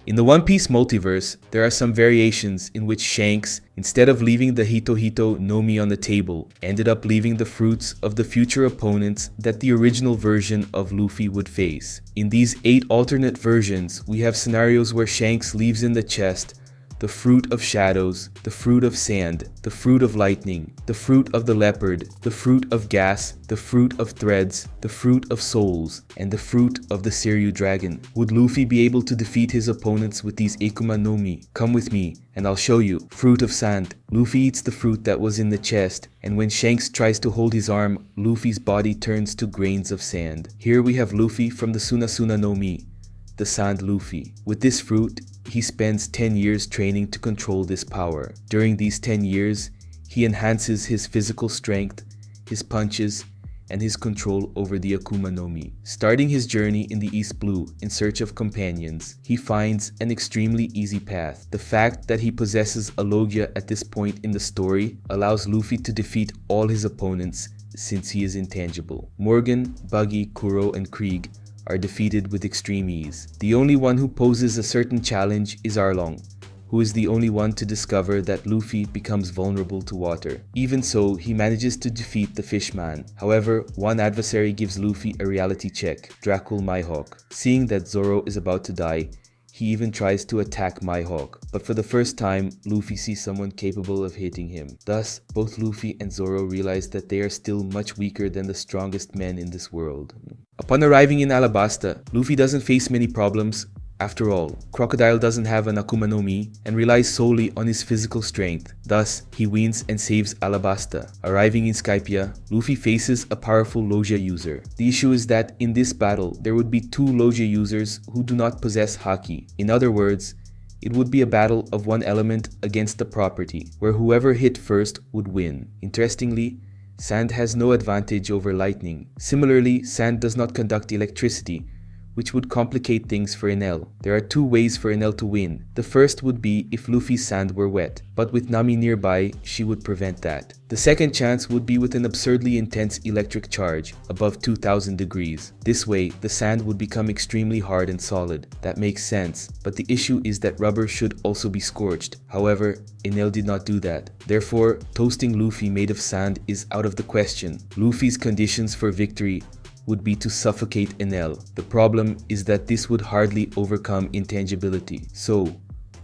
In the One Piece multiverse, there are some variations in which Shanks, instead of leaving the Hito Hito no Mi on the table, ended up leaving the fruits of the future opponents that the original version of Luffy would face. In these 8 alternate versions, we have scenarios where Shanks leaves in the chest the fruit of shadows, the fruit of sand, the fruit of lightning, the fruit of the leopard, the fruit of gas, the fruit of threads, the fruit of souls, and the fruit of the Seiryu dragon. Would Luffy be able to defeat his opponents with these Akuma no Mi? Come with me, and I'll show you. Fruit of sand. Luffy eats the fruit that was in the chest, and when Shanks tries to hold his arm, Luffy's body turns to grains of sand. Here we have Luffy from the Sunasuna no Mi, the Sand Luffy. With this fruit, he spends 10 years training to control this power. During these 10 years, he enhances his physical strength, his punches, and his control over the Akuma no Mi. Starting his journey in the East Blue in search of companions, he finds an extremely easy path. The fact that he possesses a Logia at this point in the story allows Luffy to defeat all his opponents since he is intangible. Morgan, Buggy, Kuro, and Krieg are defeated with extreme ease. The only one who poses a certain challenge is Arlong, who is the only one to discover that Luffy becomes vulnerable to water. Even so, he manages to defeat the Fishman. However, one adversary gives Luffy a reality check, Dracul Mihawk. Seeing that Zoro is about to die, he even tries to attack Mihawk, but for the first time, Luffy sees someone capable of hitting him. Thus, both Luffy and Zoro realize that they are still much weaker than the strongest men in this world. Upon arriving in Alabasta, Luffy doesn't face many problems. After all, Crocodile doesn't have an Akuma no Mi and relies solely on his physical strength. Thus, he wins and saves Alabasta. Arriving in Skypiea, Luffy faces a powerful Logia user. The issue is that in this battle, there would be 2 Logia users who do not possess Haki. In other words, it would be a battle of one element against the property, where whoever hit first would win. Interestingly, sand has no advantage over lightning. Similarly, sand does not conduct electricity, which would complicate things for Enel. There are 2 ways for Enel to win. The first would be if Luffy's sand were wet, but with Nami nearby, she would prevent that. The second chance would be with an absurdly intense electric charge, above 2000 degrees. This way, the sand would become extremely hard and solid. That makes sense, but the issue is that rubber should also be scorched. However, Enel did not do that. Therefore, toasting Luffy made of sand is out of the question. Luffy's conditions for victory would be to suffocate Enel. The problem is that this would hardly overcome intangibility. So,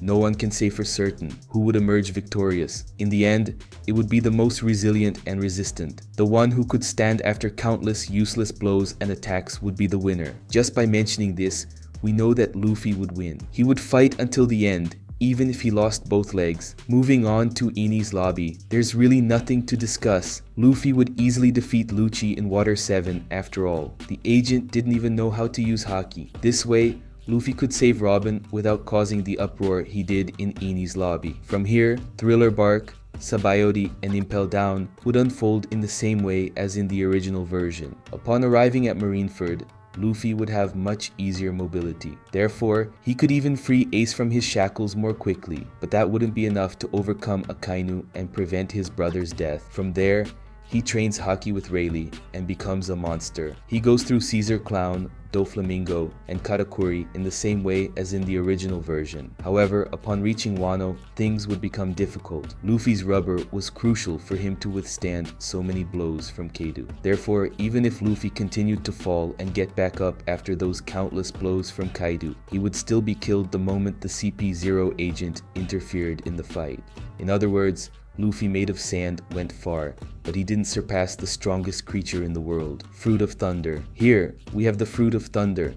no one can say for certain who would emerge victorious. In the end, it would be the most resilient and resistant. The one who could stand after countless useless blows and attacks would be the winner. Just by mentioning this, we know that Luffy would win. He would fight until the end, even if he lost both legs. Moving on to Enies lobby, there's really nothing to discuss. Luffy would easily defeat Lucci in Water 7 after all. The agent didn't even know how to use Haki. This way, Luffy could save Robin without causing the uproar he did in Enies lobby. From here, Thriller Bark, Sabayori, and Impel Down would unfold in the same way as in the original version. Upon arriving at Marineford, Luffy would have much easier mobility. Therefore, he could even free Ace from his shackles more quickly, but that wouldn't be enough to overcome Akainu and prevent his brother's death. From there, he trains Haki with Rayleigh and becomes a monster. He goes through Caesar Clown, Doflamingo, and Katakuri in the same way as in the original version. However, upon reaching Wano, things would become difficult. Luffy's rubber was crucial for him to withstand so many blows from Kaido. Therefore, even if Luffy continued to fall and get back up after those countless blows from Kaido, he would still be killed the moment the CP0 agent interfered in the fight. In other words, Luffy made of sand went far, but he didn't surpass the strongest creature in the world, Fruit of Thunder. Here, we have the Fruit of Thunder,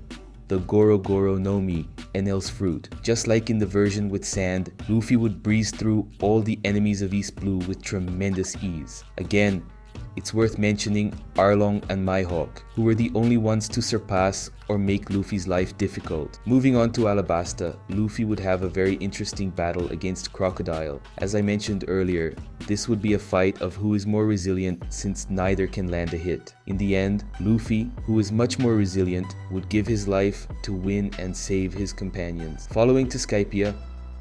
the Goro Goro no Mi, Enel's fruit. Just like in the version with sand, Luffy would breeze through all the enemies of East Blue with tremendous ease. Again, it's worth mentioning Arlong and Mihawk, who were the only ones to surpass or make Luffy's life difficult. Moving on to Alabasta, Luffy would have a very interesting battle against Crocodile. As I mentioned earlier, this would be a fight of who is more resilient since neither can land a hit. In the end, Luffy, who is much more resilient, would give his life to win and save his companions. Following to Skypiea,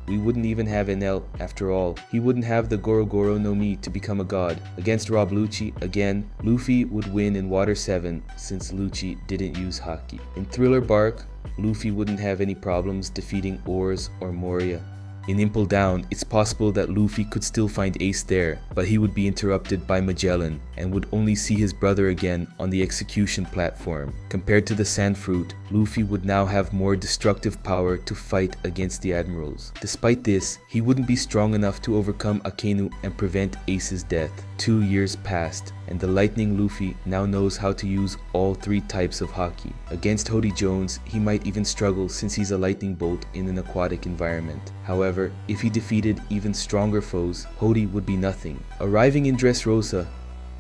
we wouldn't even have Enel after all. He wouldn't have the Goro Goro no Mi to become a god. Against Rob Lucci, again, Luffy would win in Water 7 since Lucci didn't use Haki. In Thriller Bark, Luffy wouldn't have any problems defeating Oars or Moria. In Impel Down, it's possible that Luffy could still find Ace there, but he would be interrupted by Magellan and would only see his brother again on the execution platform. Compared to the Sandfruit, Luffy would now have more destructive power to fight against the admirals. Despite this, he wouldn't be strong enough to overcome Akainu and prevent Ace's death. 2 years passed, and the Lightning Luffy now knows how to use all 3 types of Haki. Against Hody Jones, he might even struggle since he's a lightning bolt in an aquatic environment. However, if he defeated even stronger foes, Hody would be nothing. Arriving in Dressrosa,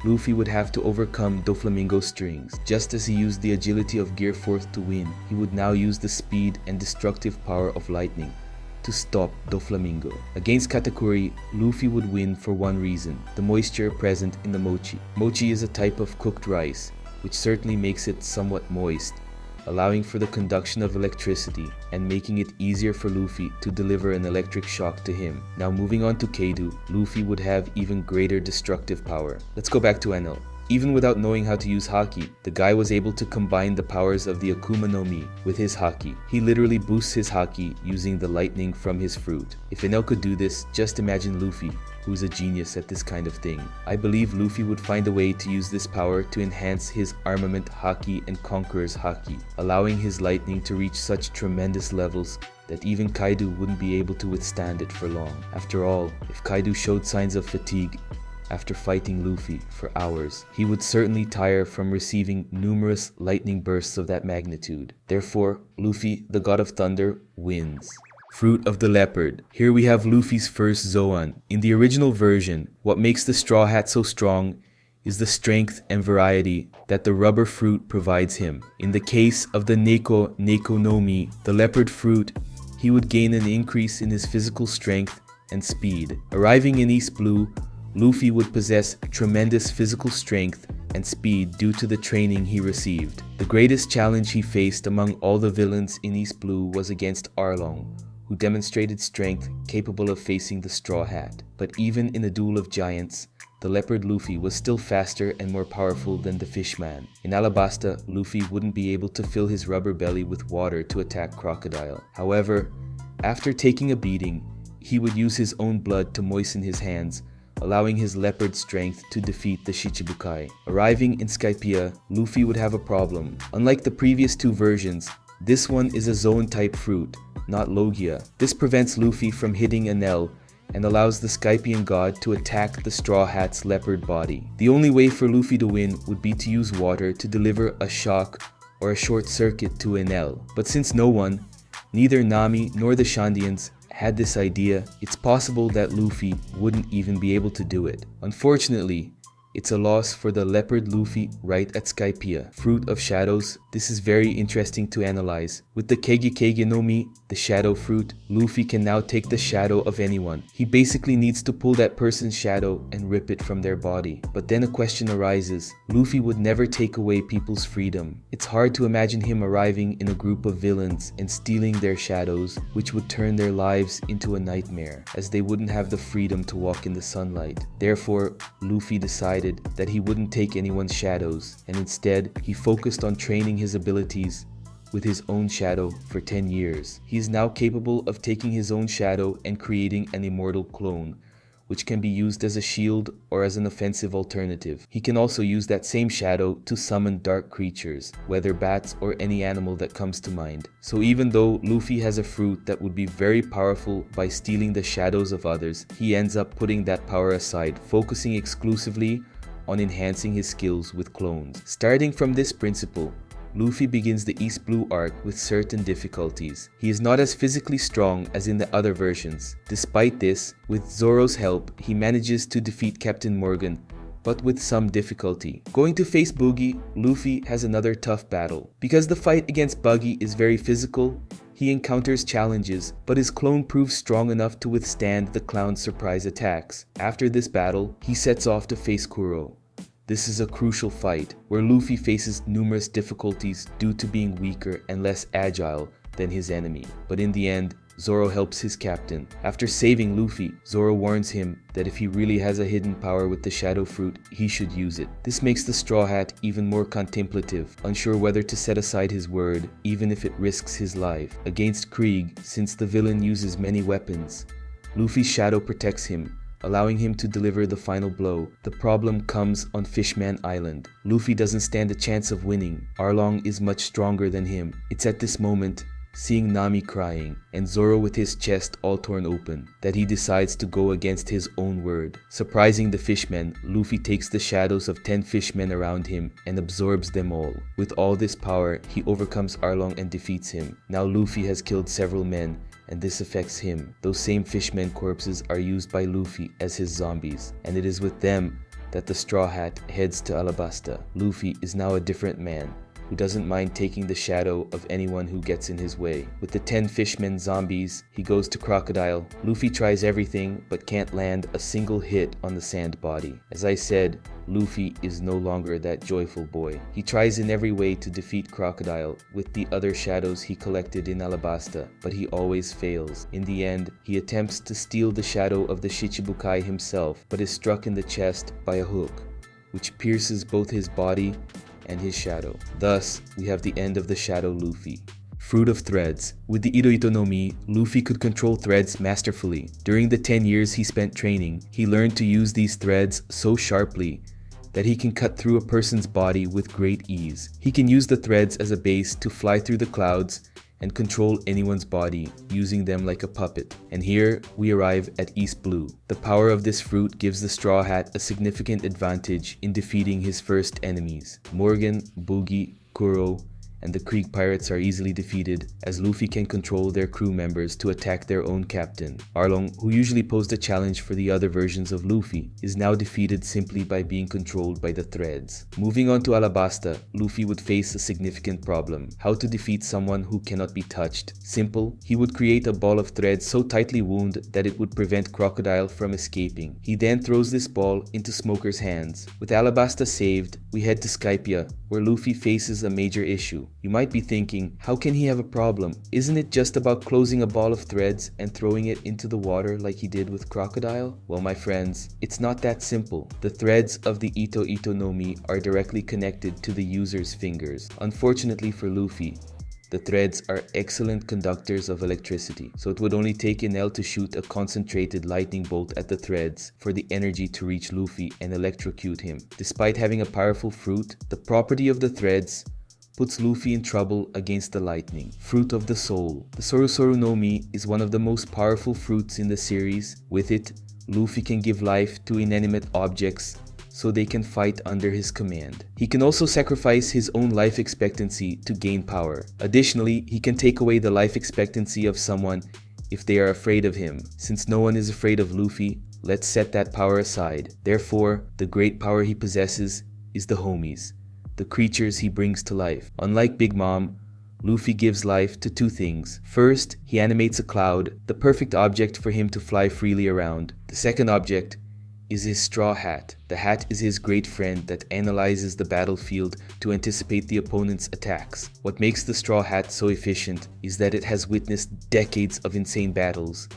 Luffy would have to overcome Doflamingo's strings. Just as he used the agility of Gear 4th to win, he would now use the speed and destructive power of lightning to stop Doflamingo. Against Katakuri, Luffy would win for one reason: the moisture present in the mochi. Mochi is a type of cooked rice, which certainly makes it somewhat moist, allowing for the conduction of electricity and making it easier for Luffy to deliver an electric shock to him. Now moving on to Kaido, Luffy would have even greater destructive power. Let's go back to Enel. Even without knowing how to use Haki, the guy was able to combine the powers of the Akuma no Mi with his Haki. He literally boosts his Haki using the lightning from his fruit. If Enel could do this, just imagine Luffy, who's a genius at this kind of thing. I believe Luffy would find a way to use this power to enhance his armament Haki and Conqueror's Haki, allowing his lightning to reach such tremendous levels that even Kaido wouldn't be able to withstand it for long. After all, if Kaido showed signs of fatigue after fighting Luffy for hours, he would certainly tire from receiving numerous lightning bursts of that magnitude. Therefore, Luffy, the God of Thunder, wins. Fruit of the Leopard. Here we have Luffy's first Zoan. In the original version, what makes the Straw Hat so strong is the strength and variety that the rubber fruit provides him. In the case of the Neko no Mi, the leopard fruit, he would gain an increase in his physical strength and speed. Arriving in East Blue, Luffy would possess tremendous physical strength and speed due to the training he received. The greatest challenge he faced among all the villains in East Blue was against Arlong, who demonstrated strength capable of facing the Straw Hat. But even in a duel of giants, the Leopard Luffy was still faster and more powerful than the Fishman. In Alabasta, Luffy wouldn't be able to fill his rubber belly with water to attack Crocodile. However, after taking a beating, he would use his own blood to moisten his hands, allowing his leopard strength to defeat the Shichibukai. Arriving in Skypiea, Luffy would have a problem. Unlike the previous 2 versions, this one is a zone-type fruit, not Logia. This prevents Luffy from hitting Enel and allows the Skypian god to attack the Straw Hat's leopard body. The only way for Luffy to win would be to use water to deliver a shock or a short circuit to Enel. But since no one, neither Nami nor the Shandians, had this idea, it's possible that Luffy wouldn't even be able to do it. Unfortunately, it's a loss for the Leopard Luffy right at Skypiea. Fruit of Shadows. This is very interesting to analyze. With the Kege no Mi, the shadow fruit, Luffy can now take the shadow of anyone. He basically needs to pull that person's shadow and rip it from their body. But then a question arises. Luffy would never take away people's freedom. It's hard to imagine him arriving in a group of villains and stealing their shadows, which would turn their lives into a nightmare, as they wouldn't have the freedom to walk in the sunlight. Therefore, Luffy decided that he wouldn't take anyone's shadows, and instead he focused on training his abilities with his own shadow for 10 years. He is now capable of taking his own shadow and creating an immortal clone, which can be used as a shield or as an offensive alternative. He can also use that same shadow to summon dark creatures, whether bats or any animal that comes to mind. So even though Luffy has a fruit that would be very powerful by stealing the shadows of others, he ends up putting that power aside, focusing exclusively on enhancing his skills with clones. Starting from this principle, Luffy begins the East Blue arc with certain difficulties. He is not as physically strong as in the other versions. Despite this, with Zoro's help, he manages to defeat Captain Morgan, but with some difficulty. Going to face Boogie, Luffy has another tough battle. Because the fight against Buggy is very physical, he encounters challenges, but his clone proves strong enough to withstand the clown's surprise attacks. After this battle, he sets off to face Kuro. This is a crucial fight, where Luffy faces numerous difficulties due to being weaker and less agile than his enemy. But in the end, Zoro helps his captain. After saving Luffy, Zoro warns him that if he really has a hidden power with the Shadow Fruit, he should use it. This makes the Straw Hat even more contemplative, unsure whether to set aside his word, even if it risks his life. Against Krieg, since the villain uses many weapons, Luffy's shadow protects him, allowing him to deliver the final blow. The problem comes on Fishman Island. Luffy doesn't stand a chance of winning. Arlong is much stronger than him. It's at this moment, seeing Nami crying and Zoro with his chest all torn open, that he decides to go against his own word. Surprising the fishmen, Luffy takes the shadows of 10 fishmen around him and absorbs them all. With all this power, he overcomes Arlong and defeats him. Now Luffy has killed several men, and this affects him. Those same fishmen corpses are used by Luffy as his zombies, and it is with them that the Straw Hat heads to Alabasta. Luffy is now a different man, who doesn't mind taking the shadow of anyone who gets in his way. With the 10 fishmen zombies, he goes to Crocodile. Luffy tries everything but can't land a single hit on the sand body. As I said, Luffy is no longer that joyful boy. He tries in every way to defeat Crocodile with the other shadows he collected in Alabasta, but he always fails. In the end, he attempts to steal the shadow of the Shichibukai himself, but is struck in the chest by a hook, which pierces both his body and his shadow. Thus, we have the end of the Shadow Luffy. Fruit of Threads. With the Ito Ito no Mi, Luffy could control threads masterfully. During the 10 years he spent training, he learned to use these threads so sharply that he can cut through a person's body with great ease. He can use the threads as a base to fly through the clouds and control anyone's body, using them like a puppet. And here we arrive at East Blue. The power of this fruit gives the Straw Hat a significant advantage in defeating his first enemies. Morgan, Boogie, Kuro, and the Krieg pirates are easily defeated, as Luffy can control their crew members to attack their own captain. Arlong, who usually posed a challenge for the other versions of Luffy, is now defeated simply by being controlled by the threads. Moving on to Alabasta, Luffy would face a significant problem: how to defeat someone who cannot be touched. Simple, he would create a ball of thread so tightly wound that it would prevent Crocodile from escaping. He then throws this ball into Smoker's hands. With Alabasta saved, we head to Skypia, where Luffy faces a major issue. You might be thinking, how can he have a problem? Isn't it just about closing a ball of threads and throwing it into the water like he did with Crocodile? Well, my friends, it's not that simple. The threads of the Ito Ito no Mi are directly connected to the user's fingers. Unfortunately for Luffy, the threads are excellent conductors of electricity, so it would only take Enel to shoot a concentrated lightning bolt at the threads for the energy to reach Luffy and electrocute him. Despite having a powerful fruit, the property of the threads puts Luffy in trouble against the lightning. Fruit of the Soul. The Soru Soru no Mi is one of the most powerful fruits in the series. With it, Luffy can give life to inanimate objects so they can fight under his command. He can also sacrifice his own life expectancy to gain power. Additionally, he can take away the life expectancy of someone if they are afraid of him. Since no one is afraid of Luffy, let's set that power aside. Therefore, the great power he possesses is the homies, the creatures he brings to life. Unlike Big Mom, Luffy gives life to two things. First, he animates a cloud, the perfect object for him to fly freely around. The second object is his Straw Hat. The hat is his great friend that analyzes the battlefield to anticipate the opponent's attacks. What makes the Straw Hat so efficient is that it has witnessed decades of insane battles,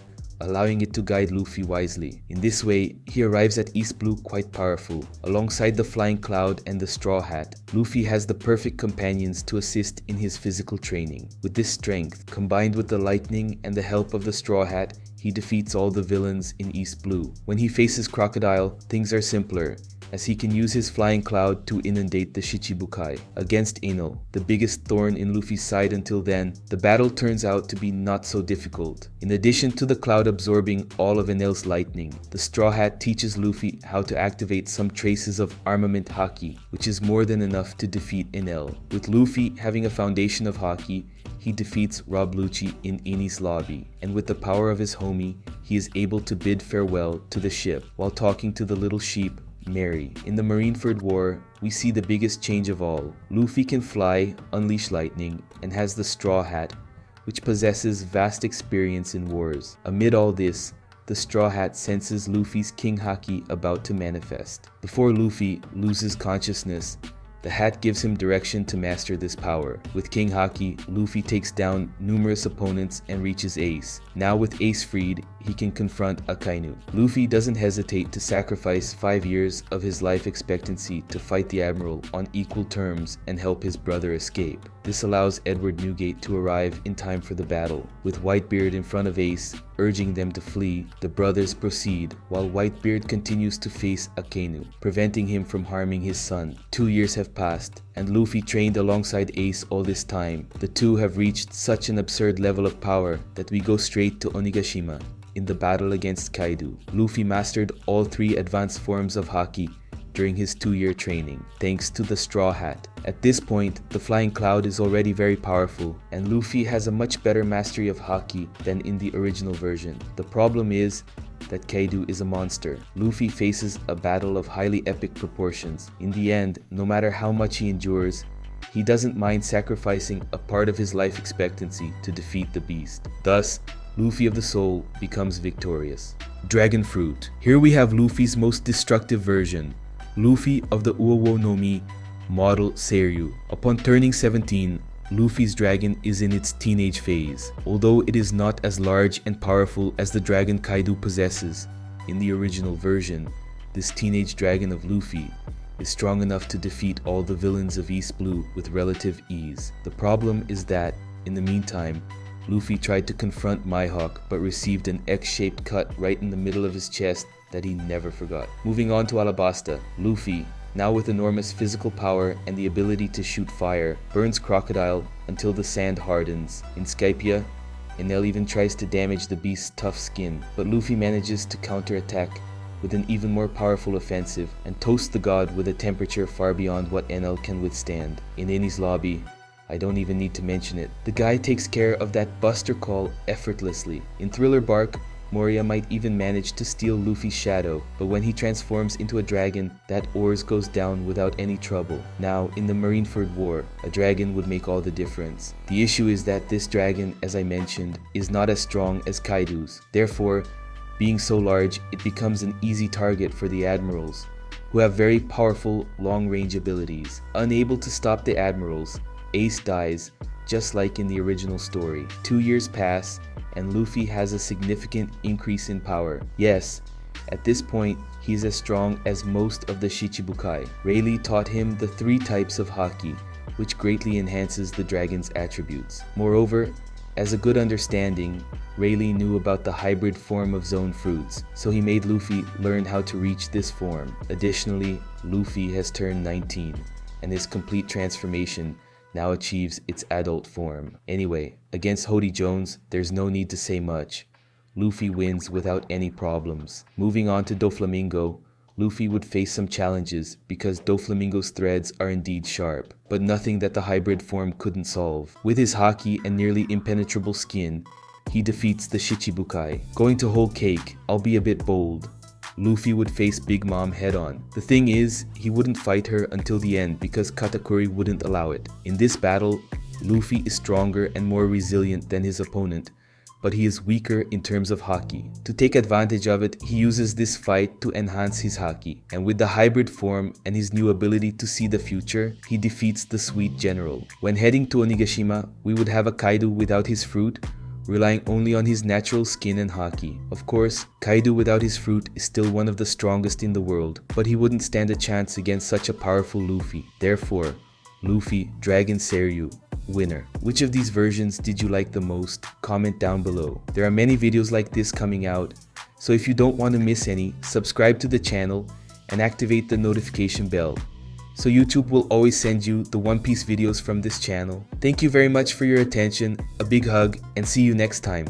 allowing it to guide Luffy wisely. In this way, he arrives at East Blue quite powerful. Alongside the Flying Cloud and the Straw Hat, Luffy has the perfect companions to assist in his physical training. With this strength, combined with the lightning and the help of the Straw Hat, he defeats all the villains in East Blue. When he faces Crocodile, things are simpler, as he can use his Flying Cloud to inundate the Shichibukai. Against Enel, the biggest thorn in Luffy's side until then, the battle turns out to be not so difficult. In addition to the cloud absorbing all of Enel's lightning, the Straw Hat teaches Luffy how to activate some traces of armament haki, which is more than enough to defeat Enel. With Luffy having a foundation of haki, he defeats Rob Lucci in Eni's lobby, and with the power of his homie, he is able to bid farewell to the ship while talking to the little sheep, Mary. In the Marineford War, we see the biggest change of all. Luffy can fly, unleash lightning, and has the Straw Hat, which possesses vast experience in wars. Amid all this, the Straw Hat senses Luffy's King Haki about to manifest. Before Luffy loses consciousness, The hat gives him direction to master this power. With King Haki, Luffy takes down numerous opponents and reaches Ace. Now with Ace freed, he can confront Akainu. Luffy doesn't hesitate to sacrifice 5 years of his life expectancy to fight the Admiral on equal terms and help his brother escape. This allows Edward Newgate to arrive in time for the battle. With Whitebeard in front of Ace, urging them to flee, the brothers proceed, while Whitebeard continues to face Akainu, preventing him from harming his son. 2 years have passed, and Luffy trained alongside Ace all this time. The two have reached such an absurd level of power that we go straight to Onigashima. In the battle against Kaido, Luffy mastered all 3 advanced forms of Haki during his 2-year training, thanks to the Straw Hat. At this point, the Flying Cloud is already very powerful, and Luffy has a much better mastery of Haki than in the original version. The problem is that Kaido is a monster. Luffy faces a battle of highly epic proportions. In the end, no matter how much he endures, he doesn't mind sacrificing a part of his life expectancy to defeat the beast. Thus, Luffy of the Soul becomes victorious. Dragon Fruit. Here we have Luffy's most destructive version, Luffy of the Uowo no Mi, model Seiryu. Upon turning 17, Luffy's dragon is in its teenage phase. Although it is not as large and powerful as the dragon Kaido possesses in the original version, this teenage dragon of Luffy is strong enough to defeat all the villains of East Blue with relative ease. The problem is that, in the meantime, Luffy tried to confront Mihawk but received an X-shaped cut right in the middle of his chest that he never forgot. Moving on to Alabasta, Luffy, now with enormous physical power and the ability to shoot fire, burns Crocodile until the sand hardens. In Skypia, Enel even tries to damage the beast's tough skin, but Luffy manages to counterattack with an even more powerful offensive and toast the god with a temperature far beyond what Enel can withstand. In Eni's lobby, I don't even need to mention it. The guy takes care of that Buster Call effortlessly. In Thriller Bark, Moria might even manage to steal Luffy's shadow, but when he transforms into a dragon, that oars goes down without any trouble. Now, in the Marineford War, a dragon would make all the difference. The issue is that this dragon, as I mentioned, is not as strong as Kaido's. Therefore, being so large, it becomes an easy target for the admirals, who have very powerful long-range abilities. Unable to stop the admirals, Ace dies, just like in the original story. 2 years pass, and Luffy has a significant increase in power. Yes, at this point, he's as strong as most of the Shichibukai. Rayleigh taught him the 3 types of Haki, which greatly enhances the dragon's attributes. Moreover, as a good understanding, Rayleigh knew about the hybrid form of Zone Fruits, so he made Luffy learn how to reach this form. Additionally, Luffy has turned 19, and his complete transformation now achieves its adult form. Anyway, against Hody Jones, there's no need to say much. Luffy wins without any problems. Moving on to Doflamingo, Luffy would face some challenges because Doflamingo's threads are indeed sharp, but nothing that the hybrid form couldn't solve. With his Haki and nearly impenetrable skin, he defeats the Shichibukai. Going to Whole Cake, I'll be a bit bold. Luffy would face Big Mom head-on. The thing is, he wouldn't fight her until the end because Katakuri wouldn't allow it. In this battle, Luffy is stronger and more resilient than his opponent, but he is weaker in terms of Haki. To take advantage of it, he uses this fight to enhance his Haki, and with the hybrid form and his new ability to see the future, he defeats the Sweet General. When heading to Onigashima, we would have a Kaido without his fruit, relying only on his natural skin and Haki. Of course, Kaido without his fruit is still one of the strongest in the world, but he wouldn't stand a chance against such a powerful Luffy. Therefore, Luffy, Dragon Seiryu, winner. Which of these versions did you like the most? Comment down below. There are many videos like this coming out, so if you don't want to miss any, subscribe to the channel and activate the notification bell, so YouTube will always send you the One Piece videos from this channel. Thank you very much for your attention, a big hug, and see you next time.